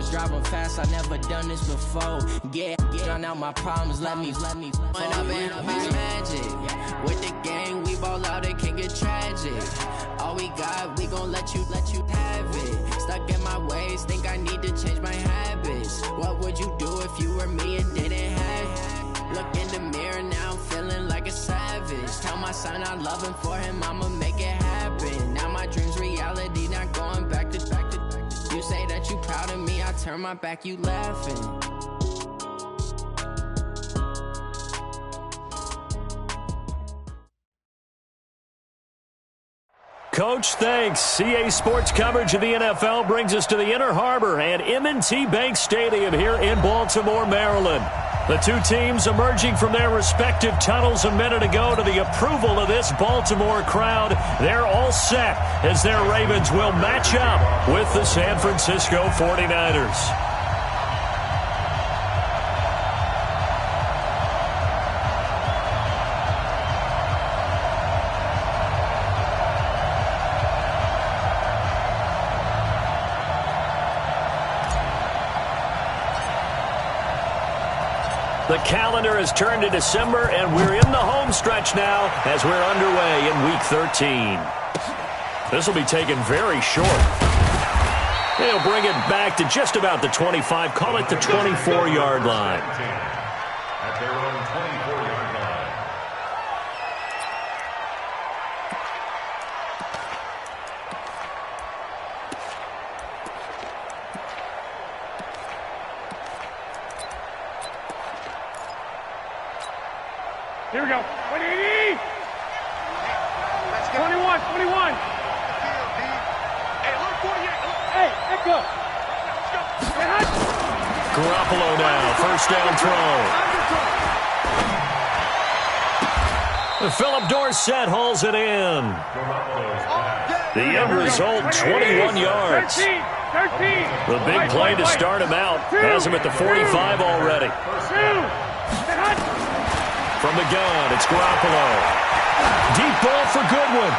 was driving fast, I never done this before. Drown out my problems, let me. When I've been magic. With the gang, we ball out, it can get tragic. All we got, we gon' let you have it. Stuck in my ways, think I need to change my habits. What would you do if you were me and didn't have it? Look in the mirror, now I'm feeling like a savage. Tell my son I love him, for him I'ma make it happen. Now my dream's reality, not going back to. You say that you proud of me, I turn my back, you laughing. Coach, thanks. CA Sports coverage of the NFL brings us to the Inner Harbor and M&T Bank Stadium here in Baltimore, Maryland. The two teams emerging from their respective tunnels a minute ago to the approval of this Baltimore crowd. They're all set as their Ravens will match up with the San Francisco 49ers. The calendar has turned to December, and we're in the home stretch now as we're underway in Week 13. This will be taken very short. They'll bring it back to just about the 25, call it the 24-yard line. At their own 24-yard line. Here we go. 180. 21. Hey, look, 48. Hey, let go. Garoppolo now, first down throw. Philip Dorsett hauls it in. The end result, 21 yards. 13. The big play to start him out has him at the 45 already. From the gun, it's Garoppolo. Deep ball for Goodwin.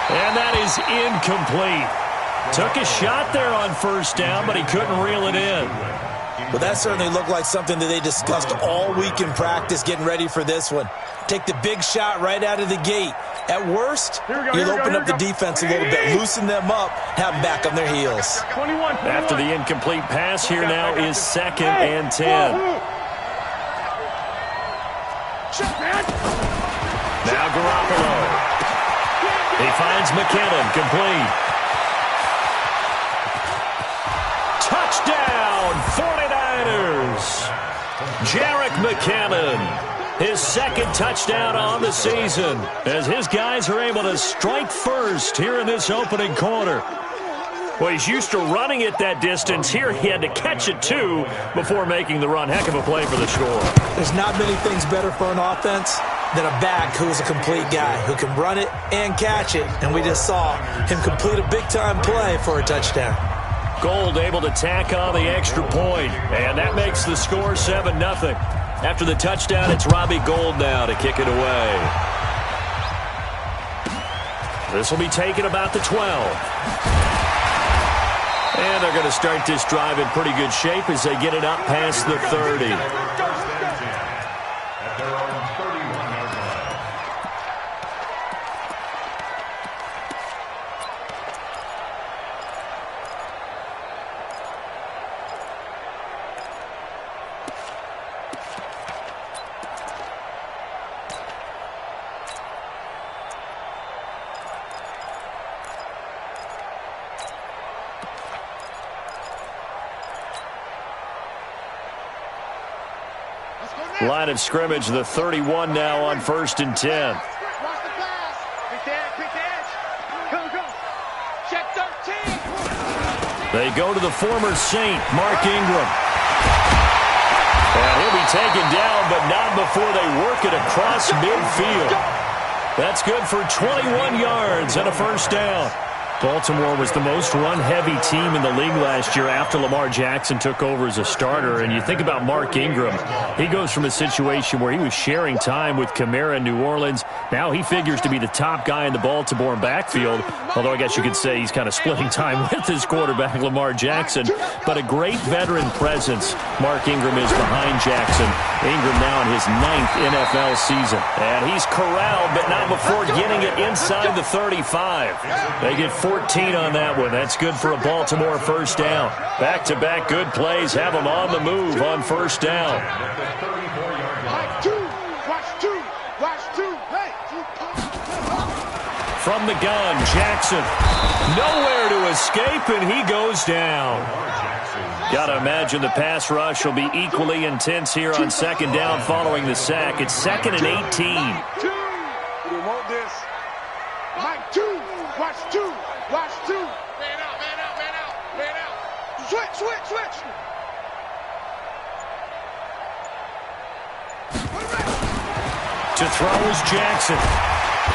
And that is incomplete. Took a shot there on first down, but he couldn't reel it in. Well, that certainly looked like something that they discussed all week in practice getting ready for this one. Take the big shot right out of the gate. At worst, you'll open up the defense a little bit, loosen them up, have them back on their heels. 21. After the incomplete pass, here now is 2nd and 10. Now Garoppolo. He finds McKinnon, complete. Touchdown, 49ers. Jerick McKinnon. His second touchdown on the season as his guys are able to strike first here in this opening quarter. Well, he's used to running it that distance. Here he had to catch it, too, before making the run. Heck of a play for the score. There's not many things better for an offense than a back who's a complete guy, who can run it and catch it. And we just saw him complete a big-time play for a touchdown. Gold able to tack on the extra point, and that makes the score 7-0. After the touchdown, it's Robbie Gould now to kick it away. This will be taken about the 12. And they're going to start this drive in pretty good shape as they get it up past the 30. At their own 31-yard line. Line of scrimmage, the 31 now on 1st and 10. They go to the former Saint, Mark Ingram. And he'll be taken down, but not before they work it across midfield. That's good for 21 yards and a first down. Baltimore was the most run-heavy team in the league last year after Lamar Jackson took over as a starter. And you think about Mark Ingram. He goes from a situation where he was sharing time with Kamara in New Orleans. Now he figures to be the top guy in the Baltimore backfield, although I guess you could say he's kind of splitting time with his quarterback, Lamar Jackson. But a great veteran presence Mark Ingram is behind Jackson. Ingram now in his 9th NFL season. And he's corralled, but not before getting it inside the 35. They get 14 on that one. That's good for a Baltimore first down. Back-to-back good plays have them on the move on first down. From the gun, Jackson. Nowhere to escape, and he goes down. Got to imagine the pass rush will be equally intense here on second down following the sack. It's 2nd and 18. We want this. Mike, 2. Watch 2. Watch 2. Man out, man out, man out, man out. Switch. To throw is Jackson.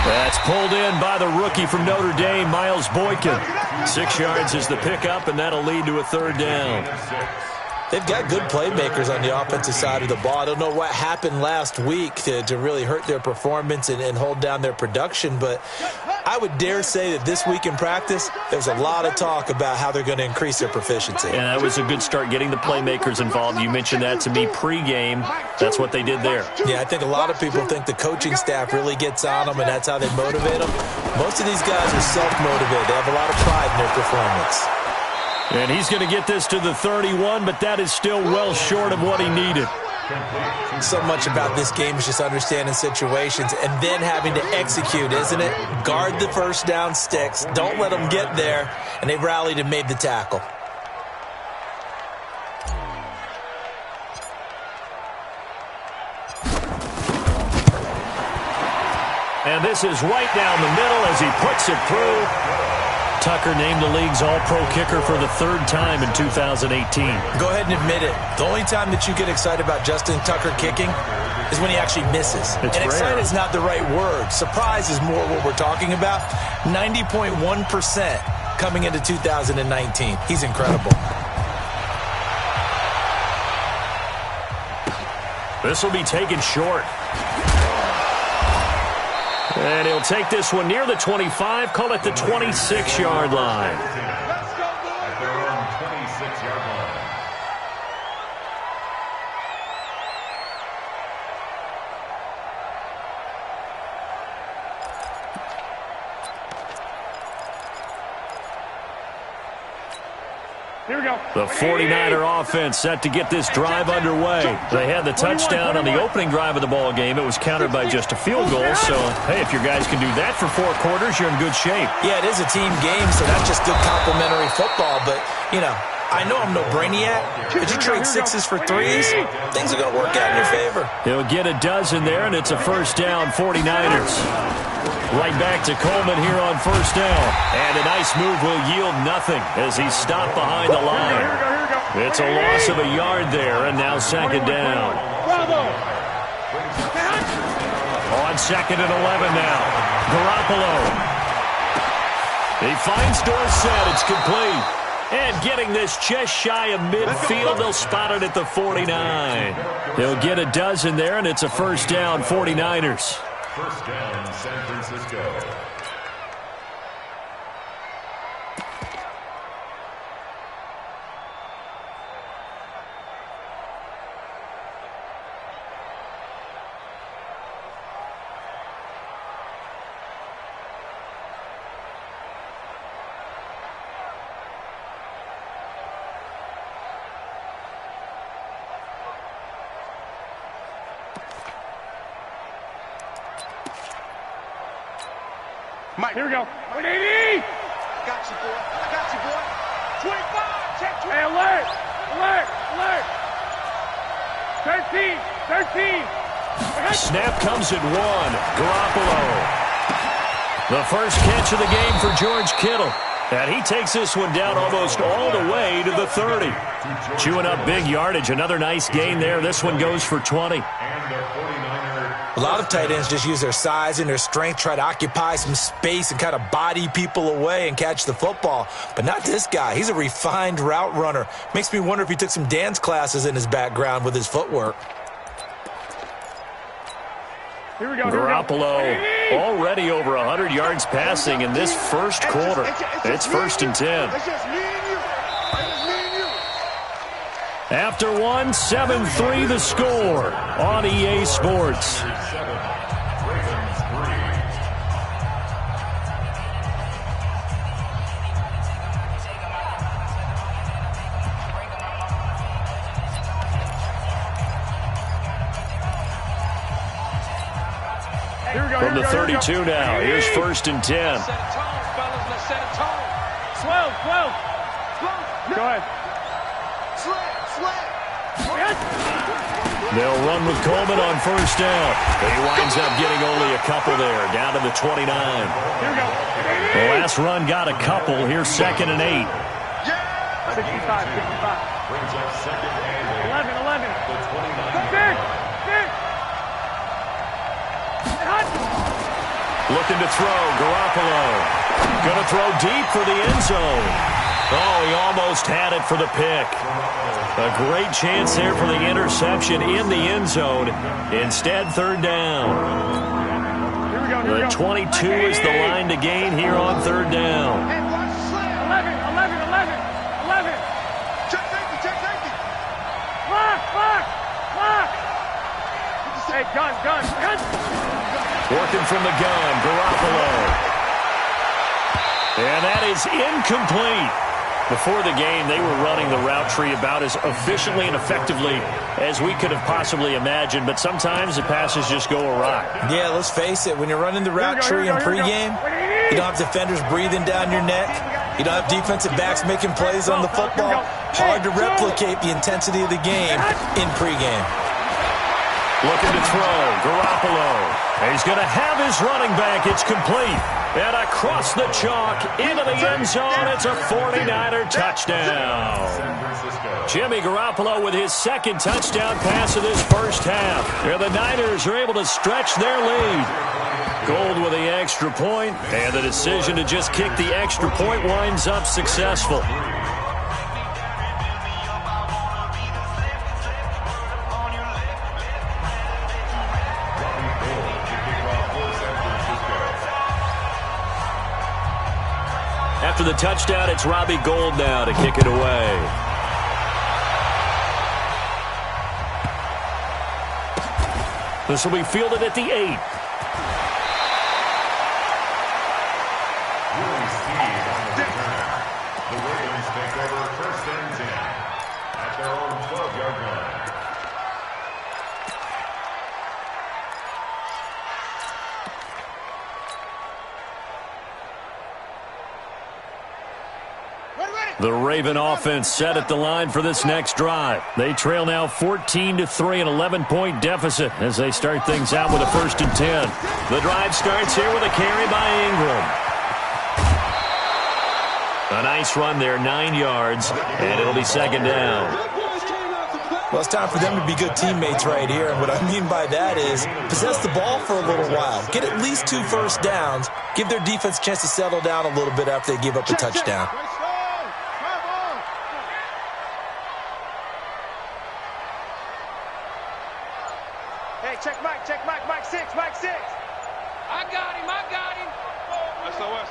That's pulled in by the rookie from Notre Dame, Miles Boykin. 6 yards is the pickup, and that'll lead to a third down. They've got good playmakers on the offensive side of the ball. I don't know what happened last week to really hurt their performance and hold down their production, but I would dare say that this week in practice, there's a lot of talk about how they're going to increase their proficiency. And that was a good start getting the playmakers involved. You mentioned that to me pregame. That's what they did there. Yeah, I think a lot of people think the coaching staff really gets on them, and that's how they motivate them. Most of these guys are self-motivated. They have a lot of pride in their performance. And he's going to get this to the 31, but that is still well short of what he needed. So much about this game is just understanding situations and then having to execute, isn't it? Guard the first down sticks. Don't let them get there. And they rallied and made the tackle. And this is right down the middle as he puts it through. Tucker named the league's all-pro kicker for the 3rd time in 2018. Go ahead and admit it. The only time that you get excited about Justin Tucker kicking is when he actually misses. It's and rare. Excited is not the right word. Surprise is more what we're talking about. 90.1% coming into 2019. He's incredible. This will be taken short. And he'll take this one near the 25, call it the 26-yard line. At their own 26-yard line. Here we go. The 49er offense set to get this drive underway. They had the touchdown on the opening drive of the ball game. It was countered by just a field goal. So, hey, if your guys can do that for 4 quarters, you're in good shape. Yeah, it is a team game, so that's just good complimentary football. But, you know, I know I'm no brainiac, but you trade 6s for 3s, things are going to work out in your favor. He'll get a dozen there, and it's a first down, 49ers. Right back to Coleman here on first down. And a nice move will yield nothing as he's stopped behind the line. It's a loss of a yard there, and now second down. On 2nd and 11 now. Garoppolo. He finds Dorsett. It's complete. And getting this just shy of midfield, they'll spot it at the 49. He'll get a dozen there, and it's a first down, 49ers. First down, San Francisco. Mike, here we go. 180! Got you, boy. I got you, boy. 25, check 20. Hey, alert! Alert! Alert! 13! Snap comes at 1. Garoppolo. The first catch of the game for George Kittle. And he takes this one down almost all the way to the 30. Chewing up big yardage. Another nice gain there. This one goes for 20. And the 49er A lot of tight ends just use their size and their strength, try to occupy some space and kind of body people away and catch the football. But not this guy. He's a refined route runner. Makes me wonder if he took some dance classes in his background with his footwork. Here we go. Garoppolo already over 100 yards passing in this first quarter. It's 1st and 10. It's just me and you. It's just me and you. After one, 7-3 the score on EA Sports. From the 32 now, here's 1st and 10. Set a tone, fellas. Let's set a tone. 12. Go ahead. They'll run with Coleman on 1st down. He winds up getting only a couple there, down to the 29. Here we go. The last run got a couple. Here's 2nd and 8. 65. 11. Looking to throw, Garoppolo. Going to throw deep for the end zone. Oh, he almost had it for the pick. A great chance there for the interception in the end zone. Instead, 3rd down. The 22 is the line to gain here on 3rd down. 11. Check safety. Block. Hey, gun. Working from the gun, Garoppolo. And that is incomplete. Before the game, they were running the route tree about as efficiently and effectively as we could have possibly imagined, but sometimes the passes just go awry. Yeah, let's face it. When you're running the route tree in pregame, you don't have defenders breathing down your neck. You don't have defensive backs making plays on the football. Hard to replicate the intensity of the game in pregame. Looking to throw, Garoppolo. He's going to have his running back. It's complete. And across the chalk, into the end zone, it's a 49er touchdown. Jimmy Garoppolo with his 2nd touchdown pass of this first half. And the Niners are able to stretch their lead. Gold with the extra point, and the decision to just kick the extra point winds up successful. After the touchdown, it's Robbie Gould now to kick it away. This will be fielded at the 8. The Ravens take over 1st and 10 at their own 12-yard line. The Raven offense set at the line for this next drive. They trail now 14-3, an 11-point deficit as they start things out with a 1st and 10. The drive starts here with a carry by Ingram. A nice run there, 9 yards, and it'll be 2nd down. Well, it's time for them to be good teammates right here. And what I mean by that is possess the ball for a little while. Get at least 2 first downs. Give their defense a chance to settle down a little bit after they give up a touchdown. Check Mike 6. I got him. SOS.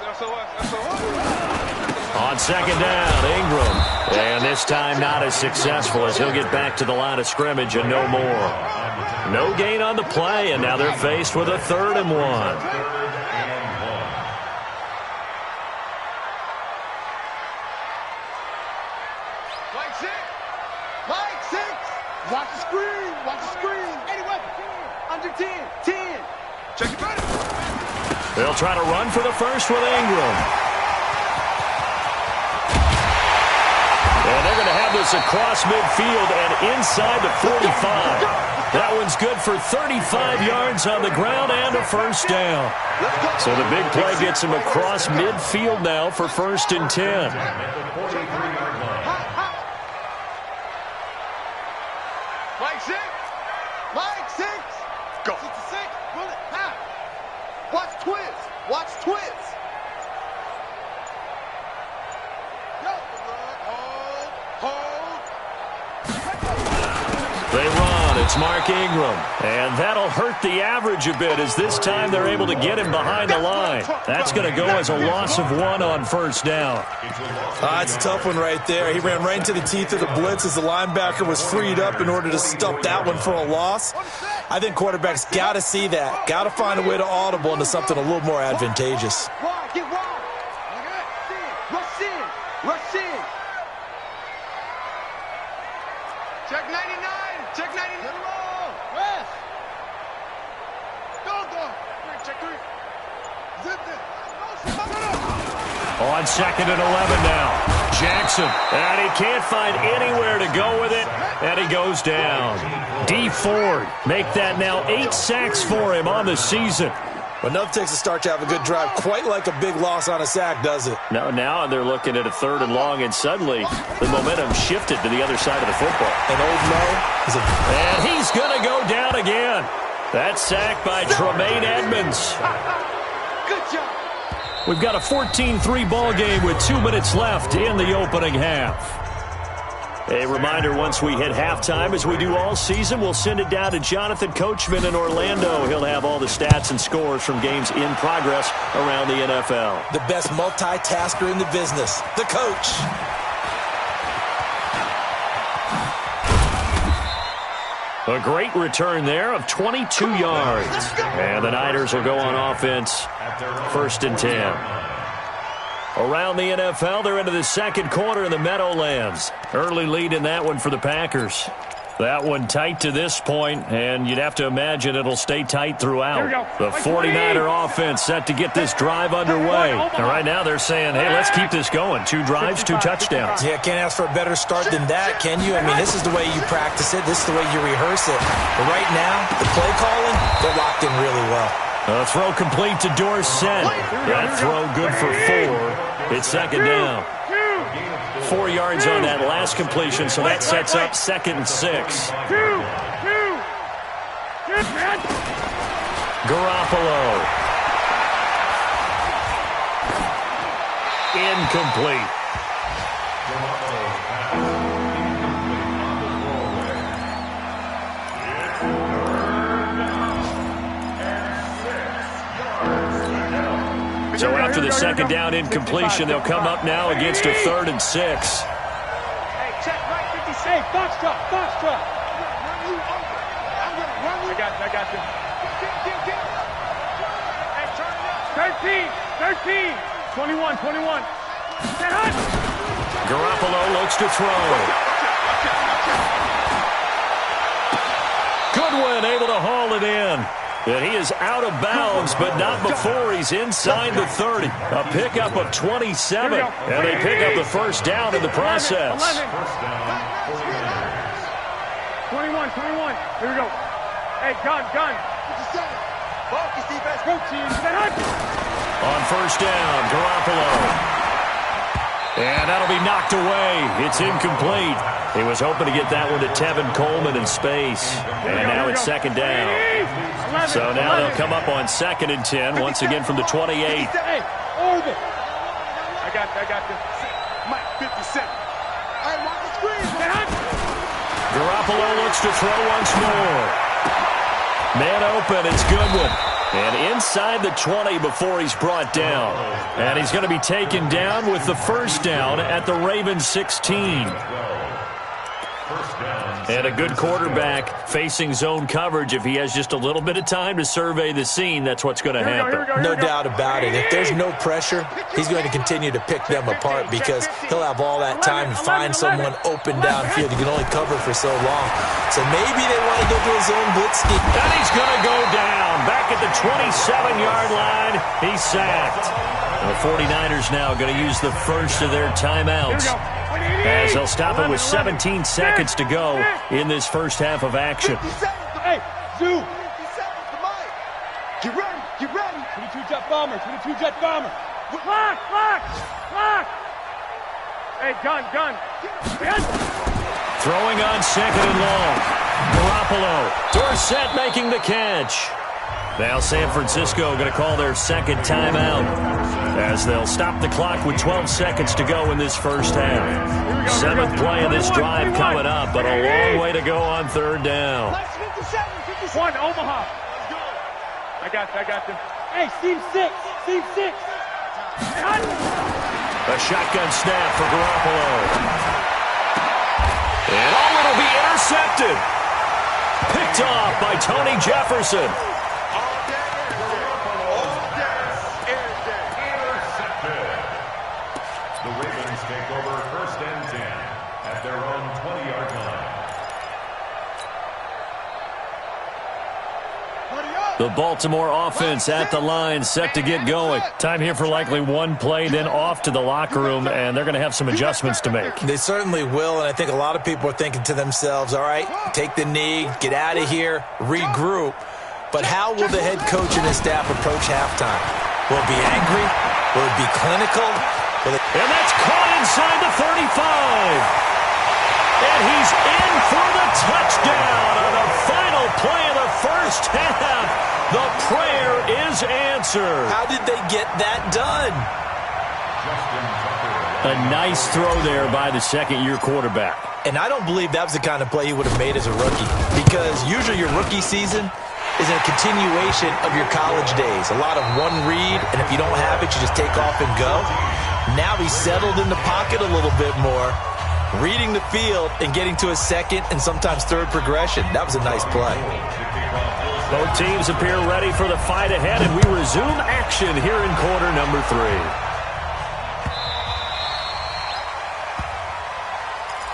On 2nd down, Ingram. And this time not as successful as he'll get back to the line of scrimmage and no more. No gain on the play, and now they're faced with a 3rd and 1. Mike 6. Watch the screen. Anyway, under 10. Check it out. They'll try to run for the first with Ingram. And they're going to have this across midfield and inside the 45. That one's good for 35 yards on the ground and a 1st down. So the big play gets him across midfield now for 1st and 10. Mike 6. Go. 66. They run. It's Mark Ingram. And that'll hurt the average a bit as this time they're able to get him behind the line. That's going to go as a loss of 1 on first down. It's a tough one right there. He ran right into the teeth of the blitz as the linebacker was freed up in order to stuff that one for a loss. I think quarterbacks got to see that. Got to find a way to audible into something a little more advantageous. Get wide. Rush in. Rush in. Check 99. Check 99. West. Go. Check 3. Zip it. On 2nd and 11 now. Jackson. And he can't find anywhere to go with it. And he goes down. D. Ford make that now 8 sacks for him on the season. But enough takes a start to have a good drive. Quite like a big loss on a sack, does it? No, now they're looking at a 3rd and long, and suddenly the momentum shifted to the other side of the football. And Old Mo is and he's going to go down again. That sack by Tremaine Edmonds. Good job. We've got a 14-3 ball game with 2 minutes left in the opening half. A reminder, once we hit halftime, as we do all season, we'll send it down to Jonathan Coachman in Orlando. He'll have all the stats and scores from games in progress around the NFL. The best multitasker in the business, the coach. A great return there of 22 yards. And the Niners will go on offense, 1st and 10. Around the NFL, they're into the 2nd quarter in the Meadowlands. Early lead in that one for the Packers. That one tight to this point, and you'd have to imagine it'll stay tight throughout. The 49er offense set to get this drive underway. And right now they're saying, hey, let's keep this going. 2 drives, 2 touchdowns. Yeah, can't ask for a better start than that, can you? I mean, this is the way you practice it. This is the way you rehearse it. But right now, the play calling, they're locked in really well. A throw complete to Dorsett. That throw good for 4. It's 2nd down. 4 yards on that last completion, so that sets up 2nd and 6. Garoppolo. Incomplete. So after the 2nd down incompletion, they'll come up now against a 3rd and 6. Hey, check right 56. Hey, Foxtrot. I got you. Hey, 13. 21. Garoppolo looks to throw. Goodwin able to haul it in. And he is out of bounds, but not before he's inside the 30. A pickup of 27, and they pick up the 1st down in the process. 21. Here we go. Hey, gun. Focus defense. On 1st down, Garoppolo. And that'll be knocked away. It's incomplete. He was hoping to get that one to Tevin Coleman in space. And now it's 2nd down. So now they'll come up on 2nd and 10, once again from the 28. Hey, Orbit. I got this. Mike, 57. Hey, watch the screen. Garoppolo looks to throw once more. Man open, it's Goodwin. And inside the 20 before he's brought down. And he's going to be taken down with the 1st down at the Ravens 16. And a good quarterback facing zone coverage. If he has just a little bit of time to survey the scene, that's what's going to happen. No doubt about it. If there's no pressure, he's going to continue to pick them apart because he'll have all that time to find someone open downfield. He can only cover for so long. So maybe they want to go to a zone blitz scheme. And he's going to go down. Back at the 27-yard line, he's sacked. The 49ers now going to use the first of their timeouts, as they'll stop it with 17 seconds to go in this first half of action. Hey, Zoo. Get ready. 22-jet bomber. Lock. Hey, gun. Throwing on 2nd and long. Garoppolo. Dorsett making the catch. Now San Francisco going to call their 2nd timeout. as they'll stop the clock with 12 seconds to go in this first half. Seventh play of this drive coming up, but a long way to go on third down. 1, Omaha. I got them. Hey, Steve 6. A shotgun snap for Garoppolo. And it'll be intercepted. Picked off by Tony Jefferson. The Ravens take over first and 10 at their own 20-yard line. The Baltimore offense at the line, set to get going. Time here for likely one play, then off to the locker room, and they're going to have some adjustments to make. They certainly will, and I think a lot of people are thinking to themselves, all right, take the knee, get out of here, regroup. But how will the head coach and his staff approach halftime? Will it be angry? Will it be clinical? And that's caught inside the 35. And he's in for the touchdown on the final play of the first half. The prayer is answered. How did they get that done? A nice throw there by the second-year quarterback. And I don't believe that was the kind of play he would have made as a rookie, because usually your rookie season is a continuation of your college days. A lot of one read, and if you don't have it, you just take off and go. Now he's settled in the pocket a little bit more, reading the field and getting to a second and sometimes third progression. That was a nice play. Both teams appear ready for the fight ahead, and we resume action here in quarter number 3.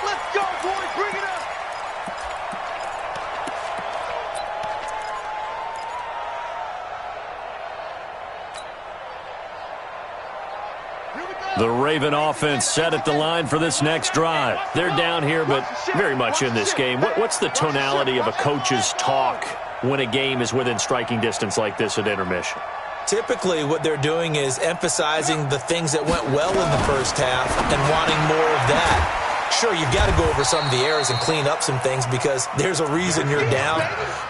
Let's go, boys. Bring it up. The Raven offense set at the line for this next drive. They're down here, but very much in this game. What's the tonality of a coach's talk when a game is within striking distance like this at intermission? Typically, what they're doing is emphasizing the things that went well in the first half and wanting more of that. Sure, you've got to go over some of the errors and clean up some things because there's a reason you're down.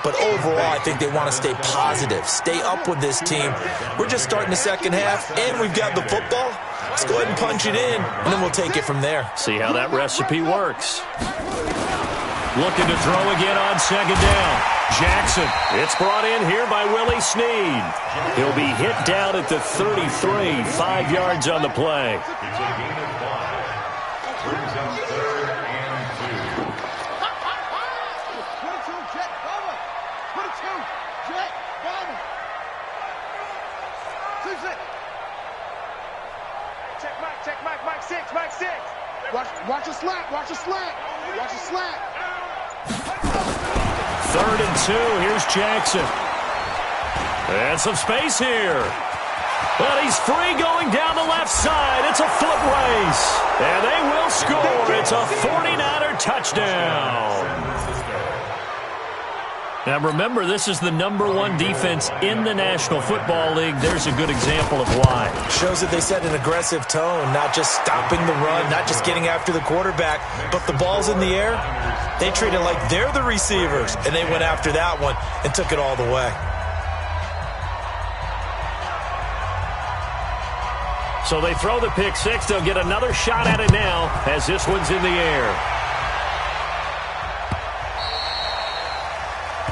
But overall, I think they want to stay positive, stay up with this team. We're just starting the second half, and we've got the football. Let's go ahead and punch it in, and then we'll take it from there. See how that recipe works. Looking to throw again on second down. Jackson. It's brought in here by Willie Snead. He'll be hit down at the 33, 5 yards on the play. It's a gain of 5. Brings up third and 2. 22, Jet, bomber. 22, Jet, bomber. 2-6. Check Mike 6, Mike 6. Watch a slant, watch a slant. Watch a slant. Third and 2. Here's Jackson. And some space here. But he's free going down the left side. It's a foot race. And they will score. It's a 49er touchdown. Now remember, this is the #1 defense in the National Football League. There's a good example of why. Shows that they set an aggressive tone, not just stopping the run, not just getting after the quarterback, but the ball's in the air. They treat it like they're the receivers, and they went after that one and took it all the way. So they throw the pick six. They'll get another shot at it now as this one's in the air.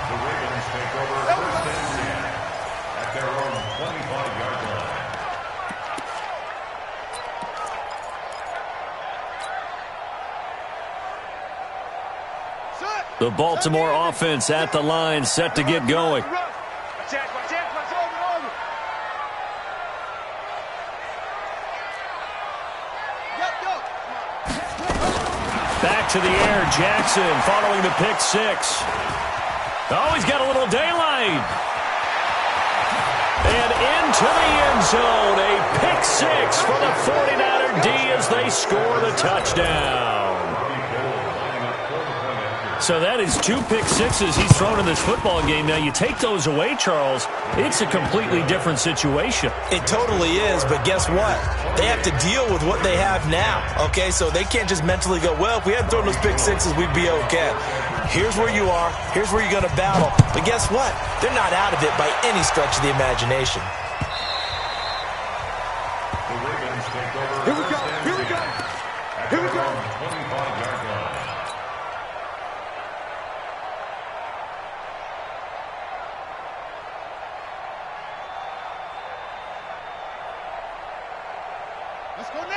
The Ravens take over first and 10 at their own 25-yard line. The Baltimore offense at the line, set to get going. Back to the air, Jackson following the pick six. Oh, he's got a little daylight. And into the end zone, a pick six for the 49er D as they score the touchdown. So that is 2 pick sixes he's thrown in this football game. Now, you take those away, Charles, it's a completely different situation. It totally is, but guess what? They have to deal with what they have now, okay? So they can't just mentally go, well, if we hadn't thrown those pick sixes, we'd be okay. Here's where you are. Here's where you're going to battle. But guess what? They're not out of it by any stretch of the imagination. their own 25-yard line.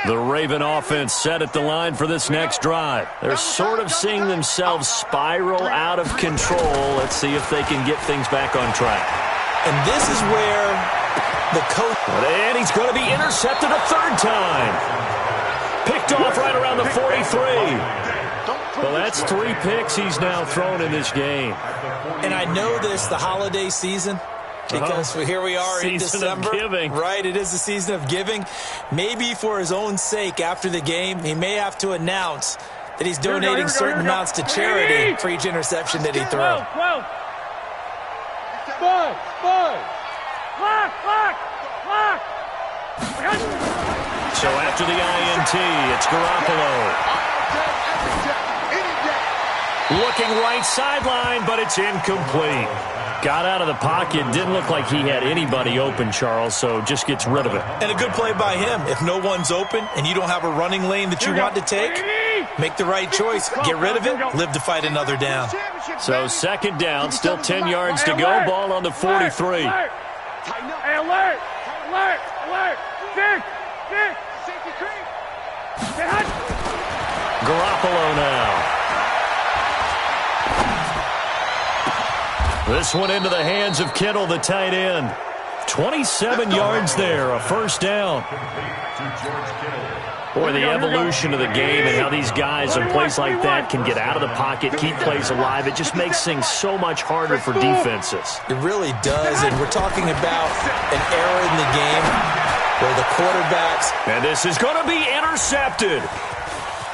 The Raven offense set at the line for this next drive. They're sort of seeing themselves spiral out of control. Let's see if they can get things back on track. And this is where the coach... And he's going to be intercepted a third time. Picked off right around the 43. Well, that's 3 picks he's now thrown in this game. And I know this, the holiday season... Because here we are in December, right? It is the season of giving. Maybe for his own sake, after the game, he may have to announce that he's donating certain amounts to charity for each interception that he throws. So after the INT, it's Garoppolo. Looking right sideline, but it's incomplete. Got out of the pocket. Didn't look like he had anybody open, Charles, so just gets rid of it. And a good play by him. If no one's open and you don't have a running lane that you want to take, make the right choice. Get rid of it. Live to fight another down. So second down, still 10 yards to go. Ball on the 43. Hey, alert! Alert! Alert! Dick! Dick! Safety creep! Garoppolo now. This one into the hands of Kittle, the tight end. 27 yards there, a first down. Boy, the evolution of the game and how these guys in plays like that can get out of the pocket, keep plays alive, it just makes things so much harder for defenses. It really does, and we're talking about an era in the game where the quarterbacks... And this is going to be intercepted.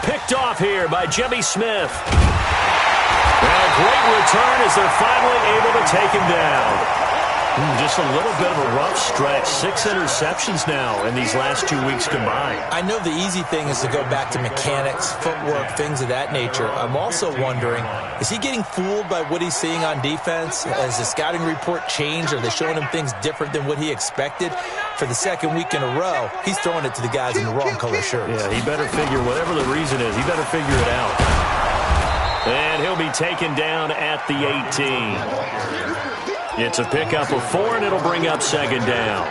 Picked off here by Jimmy Smith. And a great return as they're finally able to take him down. Just a little bit of a rough stretch. 6 interceptions now in these last 2 weeks combined. I know the easy thing is to go back to mechanics, footwork, things of that nature. I'm also wondering, is he getting fooled by what he's seeing on defense? Has the scouting report changed? Are they showing him things different than what he expected? For the second week in a row, he's throwing it to the guys in the wrong color shirts. Yeah, he better figure, whatever the reason is, he better figure it out. And he'll be taken down at the 18. It's a pickup of 4, and it'll bring up second down.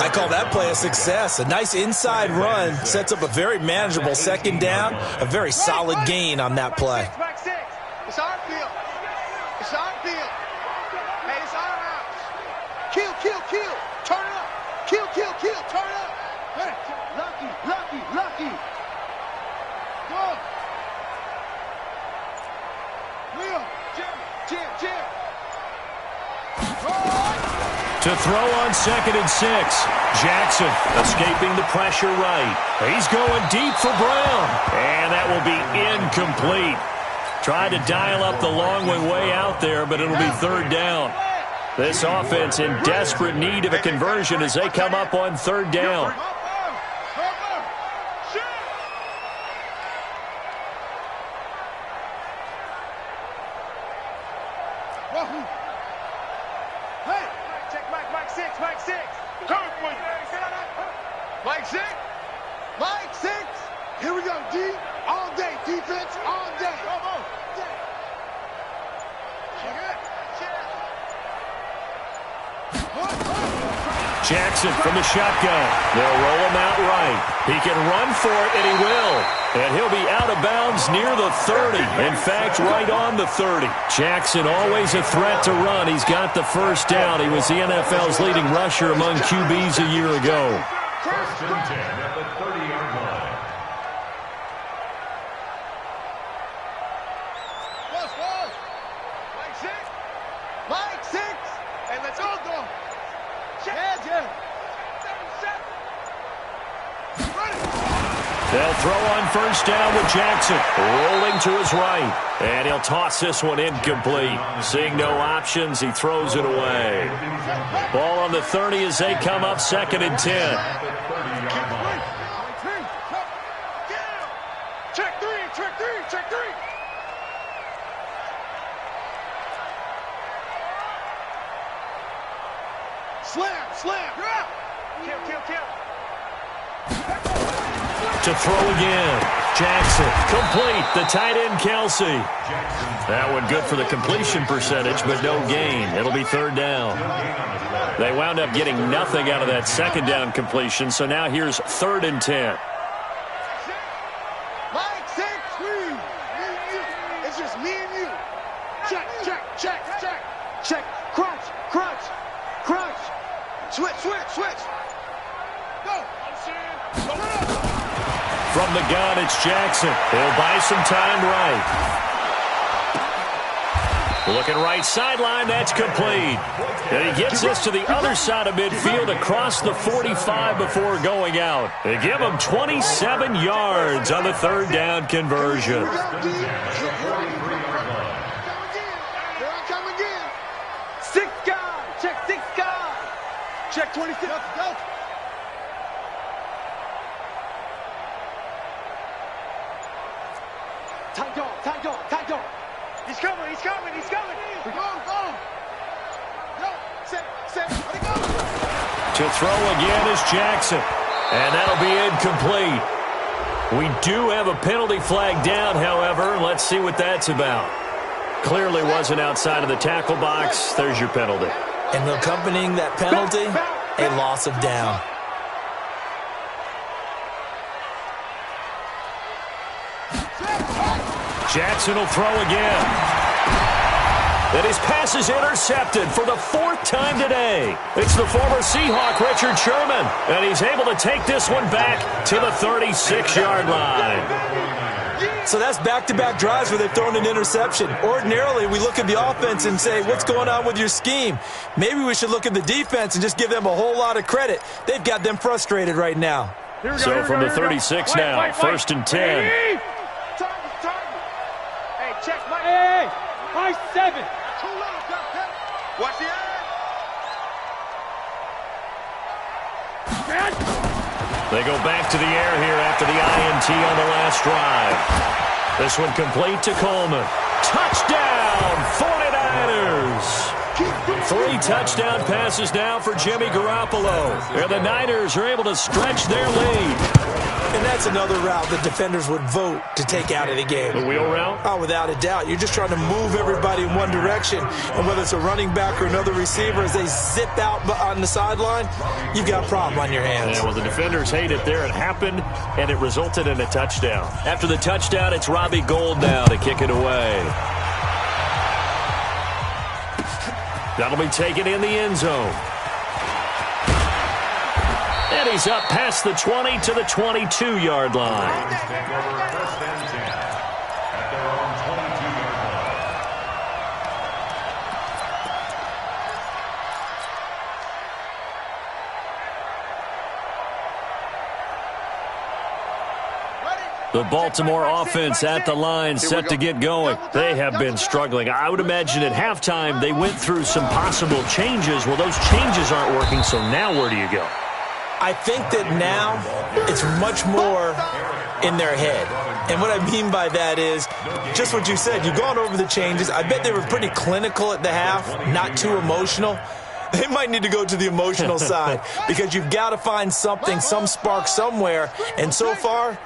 I call that play a success. A nice inside run sets up a very manageable second down. A very solid gain on that play. It's our field. It's our field. Hey, it's our house. Kill, kill, kill. Turn it up. Kill, kill, kill. Turn it up. Hey, lucky, lucky, lucky. Go. Will, Jim, Jim, Jim. To throw on 2nd and 6. Jackson escaping the pressure right. He's going deep for Brown. And that will be incomplete. Tried to dial up the long way out there, but it'll be third down. This offense in desperate need of a conversion as they come up on third down. Jackson from the shotgun. They'll roll him out right. He can run for it, and he will. And he'll be out of bounds near the 30. In fact, right on the 30. Jackson always a threat to run. He's got the first down. He was the NFL's leading rusher among QBs a year ago. First and 10 at the 30-yard line. Mike 6. Hey, let's all go. They'll throw on first down with Jackson. Rolling to his right. And he'll toss this one incomplete. Seeing no options, he throws it away. Ball on the 30 as they come up 2nd and 10. Check three, check three, check three. Slam, slam, kill, kill, kill. to throw again. Jackson, complete. The tight end, Kelsey. That one good for the completion percentage, but no gain. It'll be third down. They wound up getting nothing out of that second down completion, so now here's 3rd and 10. Mike, six, three. Me and you. It's just me and you. Check, check, check, check. Check. Crunch, crunch, crunch. Switch, switch, switch. Go. From the gun, it's Jackson. He'll buy some time right. Looking right sideline, that's complete. And he gets this to the other side of midfield across the 45 before going out. They give him 27 yards on the 3rd down conversion. Here I come again. 6 guys. Check 6 guys. Check 26. Go. Tight dog, tight dog, tight dog. He's coming, he's coming, he's coming. Go, go. Go, set, let it go. To throw again is Jackson. And that'll be incomplete. We do have a penalty flag down, however. Let's see what that's about. Clearly wasn't outside of the tackle box. There's your penalty. And accompanying that penalty, a loss of down. Jackson will throw again. And his pass is intercepted for the 4th time today. It's the former Seahawk, Richard Sherman. And he's able to take this one back to the 36-yard line. So that's back-to-back drives where they've thrown an interception. Ordinarily, we look at the offense and say, what's going on with your scheme? Maybe we should look at the defense and just give them a whole lot of credit. They've got them frustrated right now. So from the 36 now, 1st and 10. Check, Mike. Hey, Mike 7. Too low, watch the eye. They go back to the air here after the INT on the last drive. This one complete to Coleman. Touchdown, 49ers. 3 touchdown passes now for Jimmy Garoppolo. And the Niners are able to stretch their lead. And that's another route the defenders would vote to take out of the game. The wheel route? Oh, without a doubt. You're just trying to move everybody in one direction. And whether it's a running back or another receiver, as they zip out on the sideline, you've got a problem on your hands. Yeah, well, the defenders hate it there. It happened, and it resulted in a touchdown. After the touchdown, it's Robbie Gould now to kick it away. That'll be taken in the end zone. And he's up past the 20 to the 22-yard line. The Baltimore offense at the line, set to get going. They have been struggling. I would imagine at halftime they went through some possible changes. Well, those changes aren't working, so now where do you go? I think that now it's much more in their head. And what I mean by that is just what you said. You've gone over the changes. I bet they were pretty clinical at the half, not too emotional. They might need to go to the emotional side because you've got to find something, some spark somewhere. And so far,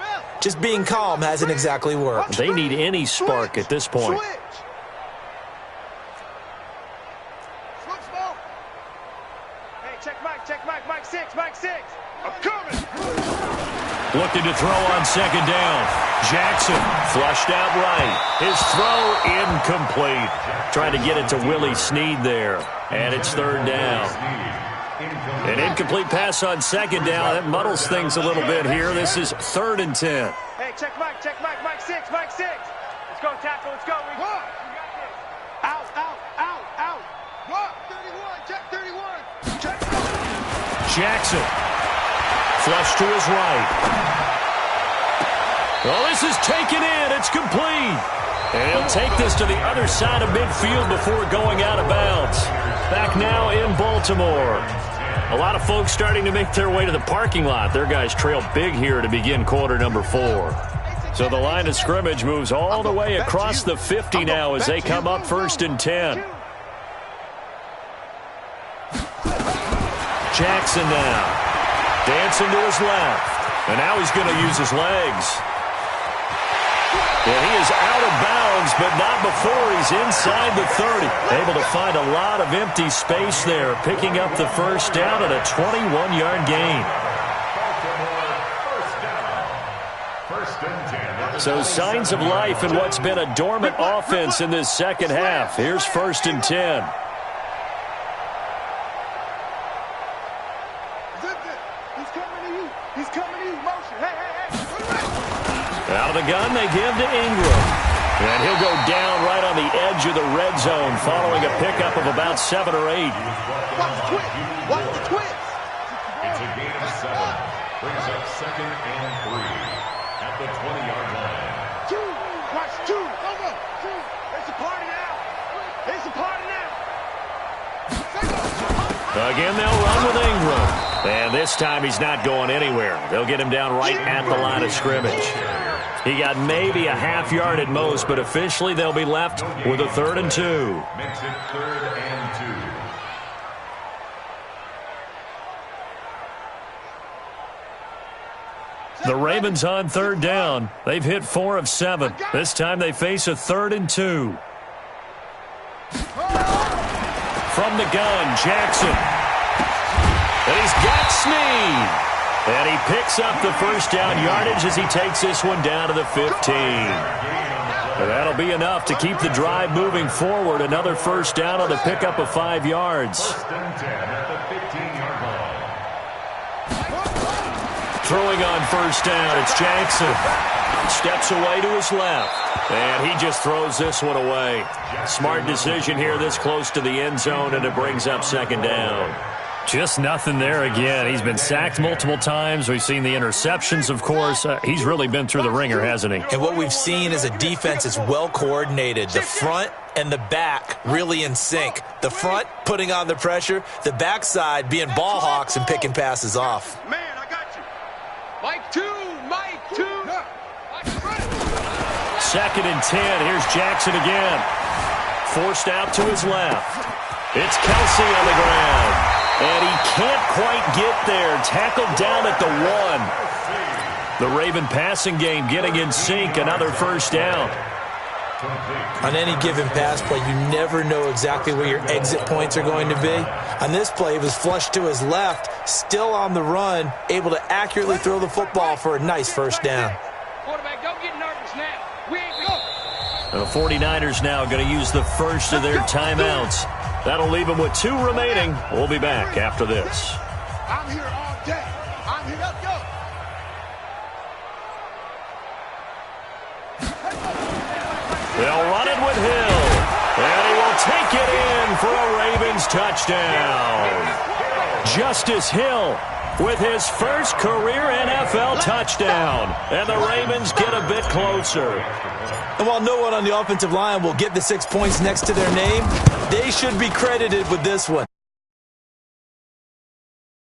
just being calm hasn't exactly worked. They need any spark at this point. Mike 6, Mike 6. I'm coming. Looking to throw on second down. Jackson flushed out right. His throw incomplete. Trying to get it to Willie Snead there. And it's third down. An incomplete pass on second down. That muddles things a little bit here. This is 3rd and 10. Hey, check Mike, Mike 6, Mike 6. Let's go, tackle, let's go. We got this. Out. What? 31, check 31. Check. Jackson. Flush to his right. Well, this is taken in. It's complete. And he'll take this to the other side of midfield before going out of bounds. Back now in Baltimore. A lot of folks starting to make their way to the parking lot. Their guys trail big here to begin quarter number 4. So the line of scrimmage moves all the way across the 50 now as they come up 1st and 10. Jackson now. Dancing to his left. And now he's going to use his legs. And he is out of bounds, but not before he's inside the 30. Able to find a lot of empty space there, picking up the first down at a 21-yard gain. So signs of life in what's been a dormant offense in this second half. Here's 1st and 10. Out of the gun, they give to Ingram. And he'll go down right on the edge of the red zone following a pickup of about 7 or 8. Watch the twist. It's a gain of 7. Brings up 2nd and 3 at the 20-yard line. Watch 2. Go. It's a party now. It's a party now. Again, they'll run with Ingram. And this time he's not going anywhere. They'll get him down right at the line of scrimmage. He got maybe a half yard at most, but officially they'll be left with a 3rd and 2. Makes it 3rd and 2. The Ravens on 3rd down. They've hit 4 of 7. This time they face a 3rd and 2. From the gun, Jackson. And he's got Snead. And he picks up the first down yardage as he takes this one down to the 15. And that'll be enough to keep the drive moving forward. Another first down on the pickup of 5 yards. 1st and 10 at the 15-yard line. Throwing on first down, it's Jackson. Steps away to his left. And he just throws this one away. Smart decision here this close to the end zone, and it brings up 2nd down. Just nothing there again. He's been sacked multiple times. We've seen the interceptions, of course. He's really been through the ringer, hasn't he? And what we've seen is a defense that's well coordinated. The front and the back really in sync. The front putting on the pressure. The backside being ball hawks and picking passes off. Man, I got you. Mike 2. 2nd and 10. Here's Jackson again. Forced out to his left. It's Kelsey on the ground. And he can't quite get there. Tackled down at the 1. The Raven passing game getting in sync. Another first down. On any given pass play, you never know exactly where your exit points are going to be. On this play, it was flushed to his left, still on the run, able to accurately throw the football for a nice first down. Quarterback, don't get nervous now. We ain't going. The 49ers now going to use the first of their timeouts. That'll leave them with 2 remaining. We'll be back after this. I'm here all day. I'm here. Let's go. They'll run it with Hill. And he will take it in for a Ravens touchdown. Justice Hill with his first career NFL touchdown. And the Ravens get a bit closer. And while no one on the offensive line will get the 6 points next to their name, they should be credited with this one.